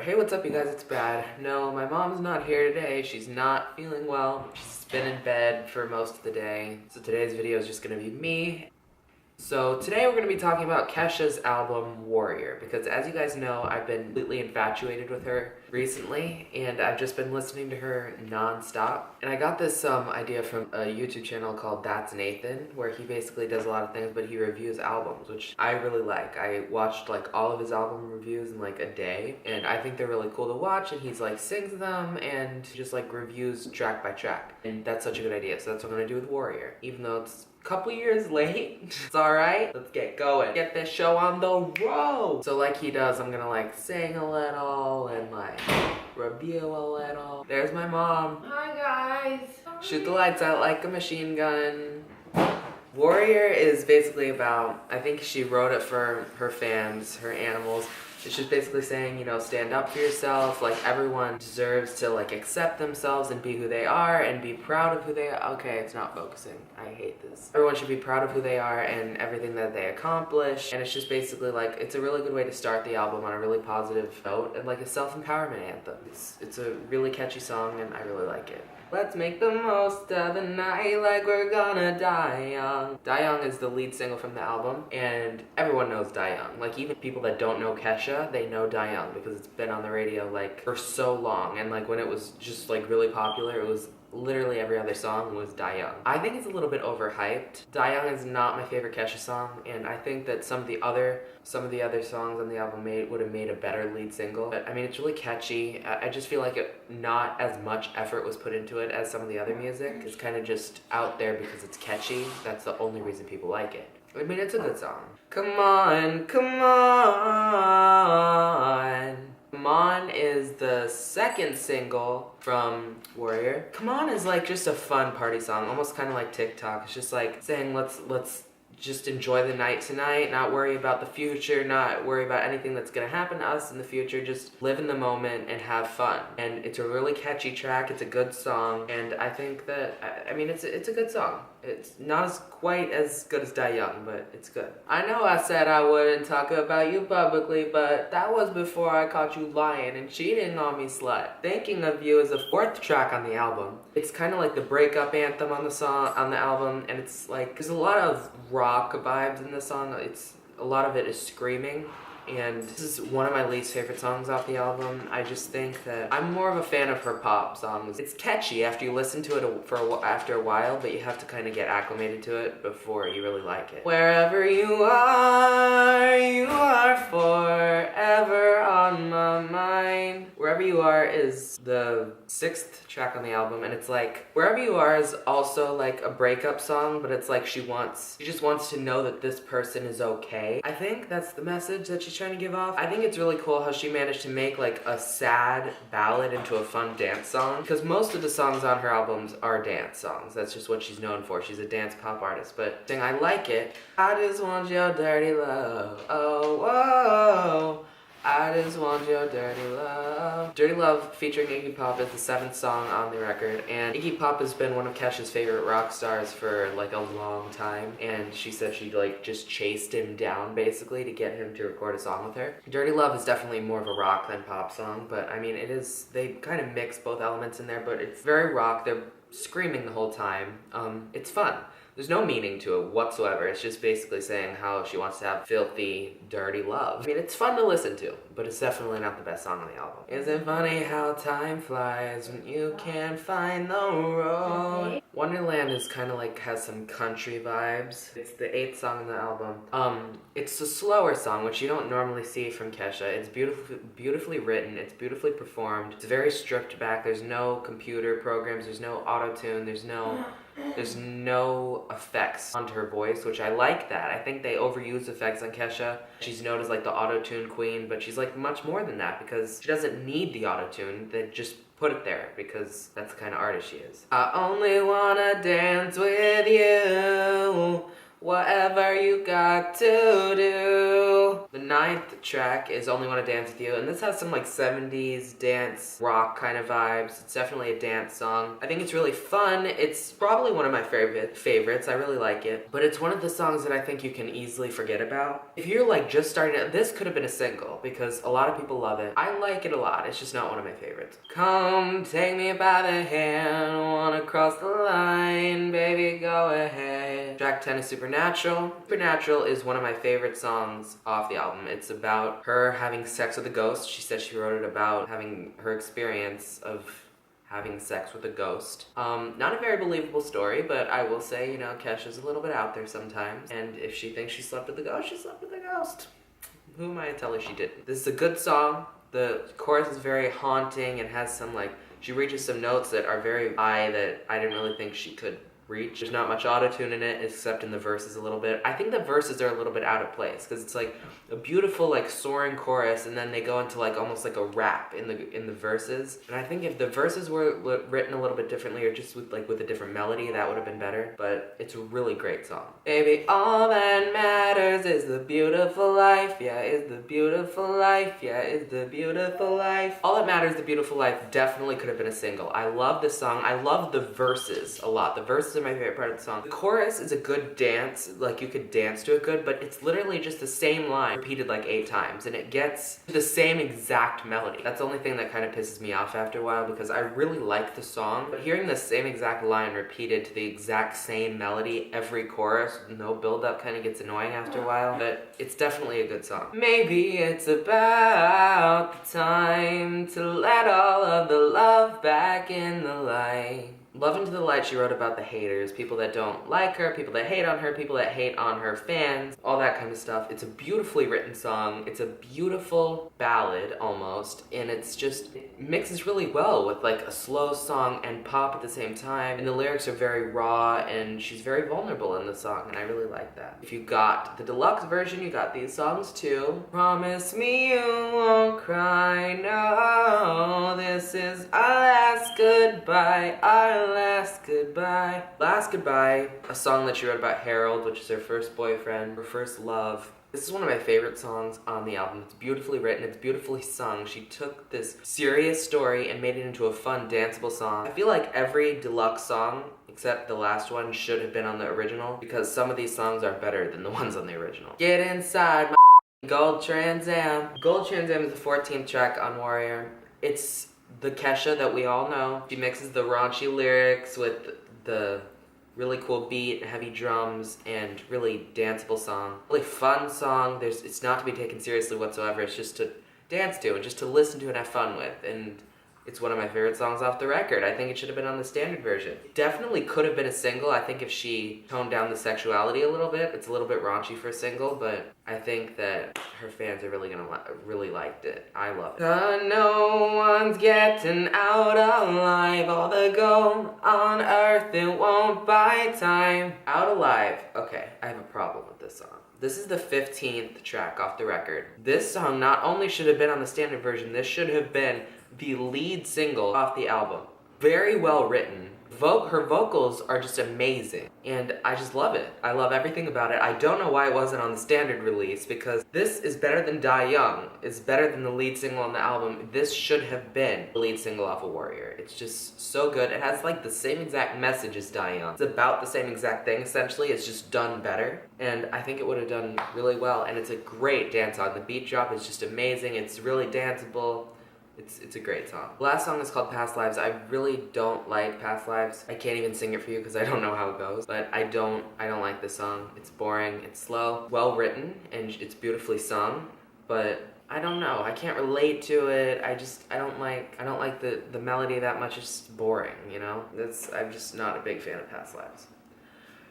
Hey, what's up you guys? It's Brad. No, my mom's not here today. She's not feeling well. She's been in bed for most of the day. So today's video is just gonna be me. So today we're going to be talking about Kesha's album Warrior, because as you guys know, I've been completely infatuated with her recently, and I've just been listening to her non-stop. And I got this idea from a YouTube channel called That's Nathan, where he basically does a lot of things, but he reviews albums, which I really like. I watched like all of his album reviews in like a day, and I think they're really cool to watch, and he's like sings them and just like reviews track by track. And that's such a good idea, so that's what I'm going to do with Warrior, even though it's couple years late. It's alright. Let's get going. Get this show on the road. So like he does, I'm gonna like sing a little and like review a little. There's my mom. Hi guys. Shoot the lights out like a machine gun. Warrior is basically about, I think she wrote it for her fans, her animals. It's just basically saying, you know, stand up for yourself. Like, everyone deserves to, like, accept themselves and be who they are and be proud of who they are. Okay, it's not focusing. I hate this. Everyone should be proud of who they are and everything that they accomplish. And it's just basically, like, it's a really good way to start the album on a really positive note and, like, a self-empowerment anthem. It's a really catchy song, and I really like it. Let's make the most of the night like we're gonna die young. Die Young is the lead single from the album, and everyone knows Die Young. Like, even people that don't know Kesha, they know Die Young because it's been on the radio like for so long, and like when it was just like really popular, it was literally every other song was Die Young. I think it's a little bit overhyped. Die Young is not my favorite Kesha song, and I think that some of the other songs on the album would have made a better lead single. But I mean, it's really catchy. I just feel like not as much effort was put into it as some of the other music. It's kind of just out there because it's catchy. That's the only reason people like it. I mean, it's a good song. Come on, come on. Come On is the second single from Warrior. Come On is like just a fun party song, almost kind of like TikTok. It's just like saying let's just enjoy the night tonight, not worry about the future, not worry about anything that's gonna happen to us in the future, just live in the moment and have fun. And it's a really catchy track, it's a good song, and I think that, I mean, it's a good song. It's not quite as good as Die Young, but it's good. I know I said I wouldn't talk about you publicly, but that was before I caught you lying and cheating on me, slut. Thinking of You is the fourth track on the album. It's kind of like the breakup anthem on the album, and it's like, there's a lot of rock vibes in the song. A lot of it is screaming. And this is one of my least favorite songs off the album. I just think that I'm more of a fan of her pop songs. It's catchy after you listen to it after a while, but you have to kind of get acclimated to it before you really like it. Wherever you are forever on my mind. Wherever You Are is the sixth track on the album, and it's like, Wherever You Are is also like a breakup song, but it's like she just wants to know that this person is okay. I think that's the message that she's trying to give off. I think it's really cool how she managed to make like a sad ballad into a fun dance song, because most of the songs on her albums are dance songs. That's just what she's known for. She's a dance pop artist, but I like it. I just want your dirty love. Oh, whoa. I just want your dirty love. Dirty Love featuring Iggy Pop is the seventh song on the record, and Iggy Pop has been one of Kesha's favorite rock stars for like a long time, and she said she like just chased him down basically to get him to record a song with her. Dirty Love is definitely more of a rock than pop song, but I mean they kind of mix both elements in there, but it's very rock. They're screaming the whole time. It's fun. There's no meaning to it whatsoever. It's just basically saying how she wants to have filthy, dirty love. I mean, it's fun to listen to, but it's definitely not the best song on the album. Is it funny how time flies when you can't find the road? Wonderland is kind of like, has some country vibes. It's the eighth song on the album. It's a slower song, which you don't normally see from Kesha. It's beautifully written. It's beautifully performed. It's very stripped back. There's no computer programs. There's no auto-tune. There's no effects onto her voice, which I like that. I think they overuse effects on Kesha. She's known as like the auto-tune queen, but she's like much more than that because she doesn't need the auto-tune. They just put it there because that's the kind of artist she is. I only wanna dance with you whatever you got to do. The 9th track is Only Wanna Dance With You, and this has some like 70s dance rock kind of vibes. It's definitely a dance song. I think it's really fun. It's probably one of my favorites. I really like it. But it's one of the songs that I think you can easily forget about. If you're like just starting out, this could have been a single because a lot of people love it. I like it a lot. It's just not one of my favorites. Come take me by the hand, wanna cross the line, baby, go ahead. Track 10 is Supernatural. Supernatural is one of my favorite songs off the album. It's about her having sex with a ghost. She said she wrote it about having her experience of having sex with a ghost. Not a very believable story, but I will say, you know, Kesha's a little bit out there sometimes. And if she thinks she slept with the ghost, she slept with the ghost. Who am I to tell her she didn't? This is a good song. The chorus is very haunting and has some like, she reaches some notes that are very high that I didn't really think she could reach. There's not much auto-tune in it except in the verses a little bit. I think the verses are a little bit out of place because it's like a beautiful like soaring chorus and then they go into like almost like a rap in the verses. And I think if the verses were written a little bit differently or just with a different melody, that would have been better. But it's a really great song. Baby, all that matters is the beautiful life. Yeah, is the beautiful life. Yeah, is the beautiful life. All that matters, the beautiful life definitely could have been a single. I love this song. I love the verses a lot. The verses are my favorite part of the song. The chorus is a good dance, like you could dance to it good, but it's literally just the same line repeated like 8 times, and it gets the same exact melody. That's the only thing that kind of pisses me off after a while because I really like the song, but hearing the same exact line repeated to the exact same melody every chorus, no build-up, kind of gets annoying after a while, but it's definitely a good song. Maybe it's about the time to let all of the love back in the light. Love Into the Light, she wrote about the haters, people that don't like her, people that hate on her, people that hate on her fans, all that kind of stuff. It's a beautifully written song. It's a beautiful ballad, almost, and it's just, it mixes really well with like a slow song and pop at the same time, and the lyrics are very raw, and she's very vulnerable in the song, and I really like that. If you got the deluxe version, you got these songs too. Promise me you won't cry, no, this is our last goodbye, our last goodbye. Last Goodbye, a song that she wrote about Harold, which is her first boyfriend, her first love. This is one of my favorite songs on the album. It's beautifully written, it's beautifully sung. She took this serious story and made it into a fun, danceable song. I feel like every deluxe song, except the last one, should have been on the original because some of these songs are better than the ones on the original. Get inside my Gold Trans Am. Gold Trans Am is the 14th track on Warrior. It's the Kesha that we all know. She mixes the raunchy lyrics with the really cool beat, heavy drums, and really danceable song. Really fun song. It's not to be taken seriously whatsoever. It's just to dance to and just to listen to and have fun with. And it's one of my favorite songs off the record. I think it should have been on the standard version. It definitely could have been a single. I think if she toned down the sexuality a little bit, it's a little bit raunchy for a single, but I think that her fans are really liked it. I love it. No one's getting out alive. All the gold on earth, it won't buy time. Out Alive. Okay, I have a problem with this song. This is the 15th track off the record. This song not only should have been on the standard version, this should have been the lead single off the album. Very well written. Her vocals are just amazing, and I just love it. I love everything about it. I don't know why it wasn't on the standard release, because this is better than Die Young. It's better than the lead single on the album. This should have been the lead single off of Warrior. It's just so good. It has like the same exact message as Die Young. It's about the same exact thing, essentially. It's just done better, and I think it would have done really well, and it's a great dance song. The beat drop is just amazing. It's really danceable. It's a great song. The last song is called Past Lives. I really don't like Past Lives. I can't even sing it for you because I don't know how it goes. But I don't like this song. It's boring, it's slow, well written, and it's beautifully sung. But I don't know. I can't relate to it. I don't like the melody that much. It's just boring, you know? I'm just not a big fan of Past Lives.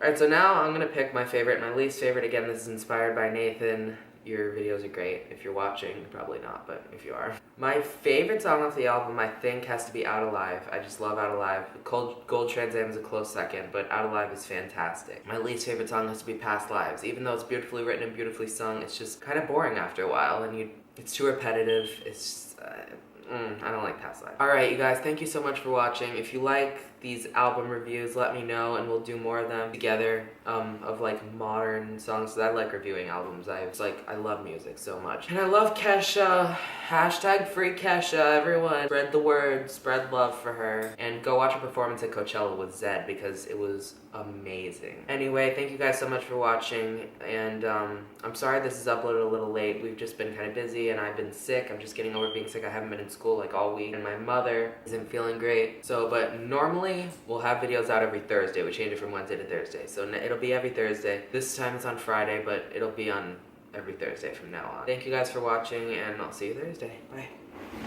Alright, so now I'm gonna pick my favorite, my least favorite. Again, this is inspired by Nathan. Your videos are great. If you're watching, probably not, but if you are. My favorite song off the album, I think, has to be Out Alive. I just love Out Alive. Gold Trans Am is a close second, but Out Alive is fantastic. My least favorite song has to be Past Lives. Even though it's beautifully written and beautifully sung, it's just kind of boring after a while, and it's too repetitive. I don't like past life. Alright, you guys, thank you so much for watching. If you like these album reviews, let me know and we'll do more of them together, of like modern songs. So I like reviewing albums. I love music so much. And I love Kesha. Hashtag free Kesha, everyone. Spread the word, spread love for her. And go watch a performance at Coachella with Zed because it was amazing. Anyway, thank you guys so much for watching. And I'm sorry this is uploaded a little late. We've just been kind of busy and I've been sick. I'm just getting over being sick. I haven't been in school like all week. And my mother isn't feeling great. So, but normally we'll have videos out every Thursday. We change it from Wednesday to Thursday. So it'll be every Thursday. This time it's on Friday, but it'll be on every Thursday from now on. Thank you guys for watching and I'll see you Thursday. Bye.